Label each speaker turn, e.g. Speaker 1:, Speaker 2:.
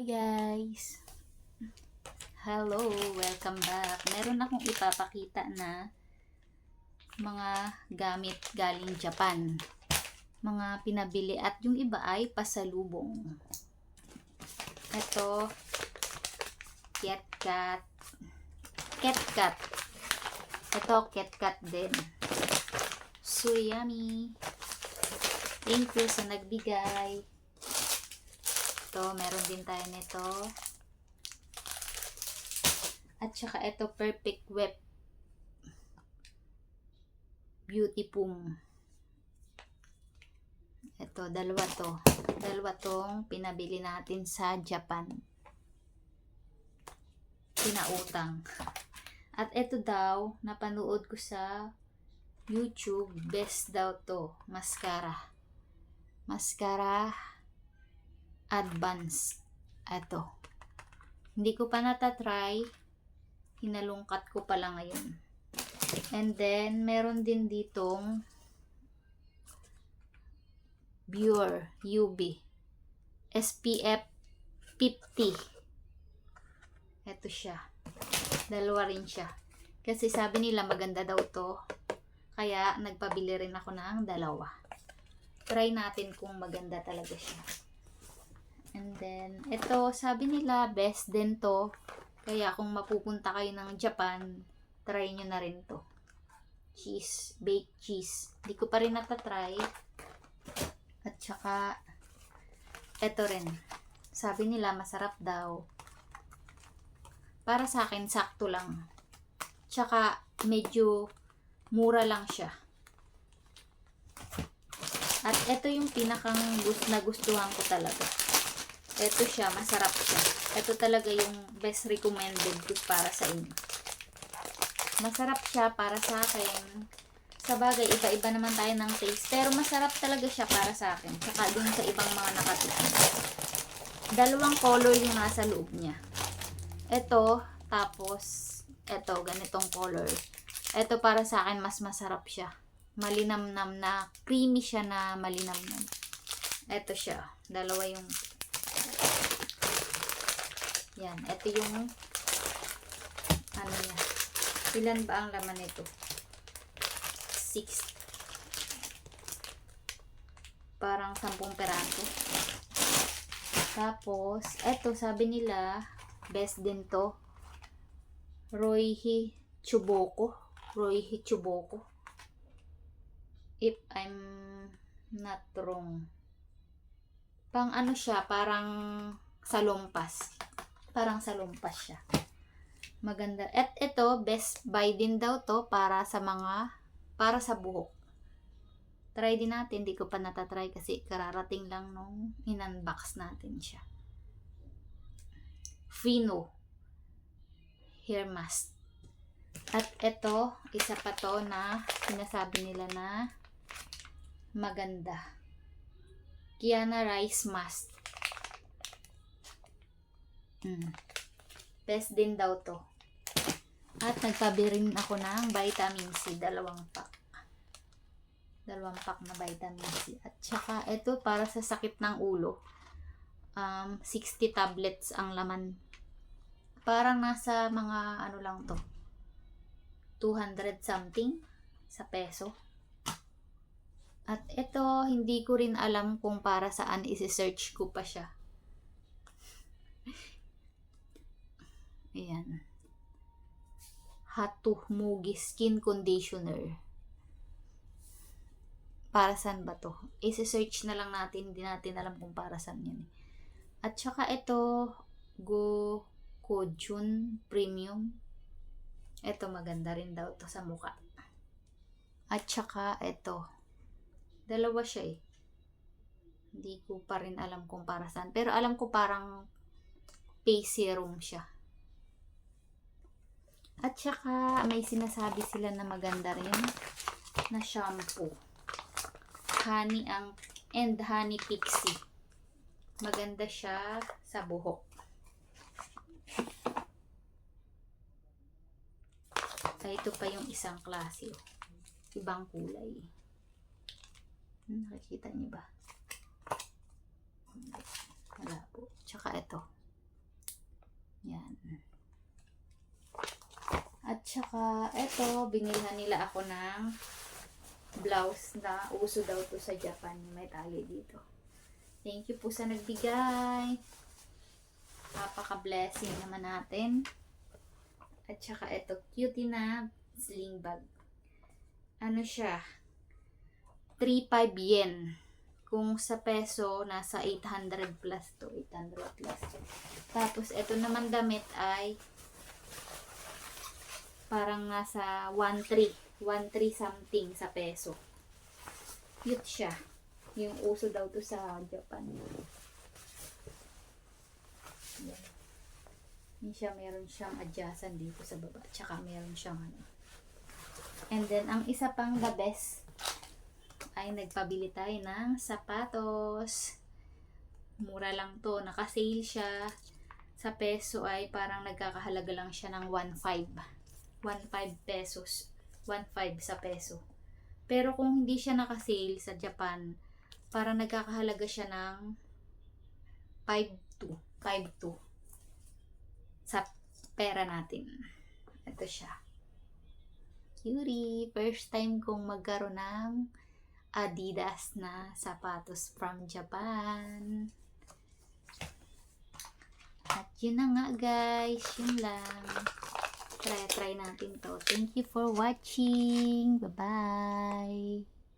Speaker 1: Guys, hello, welcome back. Meron akong ipapakita na mga gamit galing Japan, mga pinabili at yung iba ay pasalubong. Ito, KitKat. Ito, KitKat din. So yummy. Thank you sa nagbigay. Ito, meron din tayo nito. At saka ito, Perfect Whip Beauty Pum. Ito, dalawa to. Dalawa tong pinabili natin sa Japan. Pinautang. At ito daw, napanood ko sa YouTube, best daw to. Mascara Advance. Ito. Hindi ko pa natatry. Hinalungkat ko pa lang ngayon. And then, meron din ditong Pure UV SPF 50. Ito siya. Dalawa rin siya. Kasi sabi nila maganda daw to. Kaya nagpabili rin ako ng dalawa. Try natin kung maganda talaga siya. And then, ito sabi nila best din to. Kaya kung mapupunta kayo ng Japan, try nyo na rin to. Cheese, baked cheese. Hindi ko pa rin natatry. At saka, ito rin. Sabi nila masarap daw. Para sa akin, sakto lang. Tsaka, medyo mura lang siya. At ito yung pinakang nagustuhan ko talaga. Ito siya, masarap siya. Ito talaga yung best recommended ko para sa inyo. Masarap siya para sa akin. Sa bagay, iba-iba naman tayo ng taste. Pero masarap talaga siya para sa akin. Saka dun sa ibang mga nakatikim. Dalawang color yung nasa loob niya. Ito, tapos, ito, ganitong color. Ito para sa akin, mas masarap siya. Malinamnam na, creamy siya na malinamnam. Ito siya. Dalawa yung yan, ito yung ano niya. Ilan ba ang laman nito? 6. Parang 10 peraso. Tapos, ito sabi nila, best din to. Roihi Chuboko. If I'm not wrong. Pang ano siya, parang salumpas. Parang salumpas siya. Maganda. At ito, best buy din daw to para sa buhok. Try din natin. Hindi ko pa natatry kasi kararating lang nung in-unbox natin siya. Fino hair mask. At ito, isa pa to na sinasabi nila na maganda. Kiana Rice Mask. Best din daw to. At nagpabirin ako ng vitamin C. Dalawang pack na vitamin C. At saka ito para sa sakit ng ulo. 60 tablets ang laman. Parang nasa mga ano lang to. 200 something sa peso. At ito, hindi ko rin alam kung para saan, isi-search ko pa siya. Ayan. Hatuh Mugi Skin Conditioner. Para saan ba to? Isi-search na lang natin. Hindi natin alam kung para saan yan. At saka ito, Kojun Premium. Ito maganda rin daw to sa mukha. At saka ito. Dalawa siya eh. Hindi ko pa rin alam kung para saan. Pero alam ko parang face serum siya. At saka may sinasabi sila na maganda rin na shampoo. Honey Pixie. Maganda siya sa buhok. Ay, ito pa yung isang klase. Ibang kulay. Nakikita niyo ba? Wala po. Tsaka ito. Tsaka, eto, binilhan nila ako ng blouse na uso daw to sa Japan. May tali dito. Thank you po sa nagbigay. Papaka-blessing naman natin. At saka, eto, cutie na sling bag. Ano siya? 3.5 yen. Kung sa peso, nasa 800 plus to. 800 plus. Tapos, eto naman damit ay parang nasa 1.3. 1.3 something sa peso. Cute siya. Yung uso daw to sa Japan. Yan. Yan siya, meron siyang adjacent dito sa baba. Tsaka meron siyang ano. And then, ang isa pang the best ay nagpabili tayo ng sapatos. Mura lang to. Naka-sale siya. Sa peso ay parang nagkakahalaga lang siya ng 1.5. 1.5 pesos. 1.5 sa peso. Pero kung hindi siya naka-sale sa Japan, parang nagkakahalaga siya ng 5.2. 5.2 sa pera natin. Ito siya. Cutie. First time kong magkaroon ng Adidas na sapatos from Japan. At yun na nga guys. Yun lang. Try natin to. Thank you for watching. Bye-bye.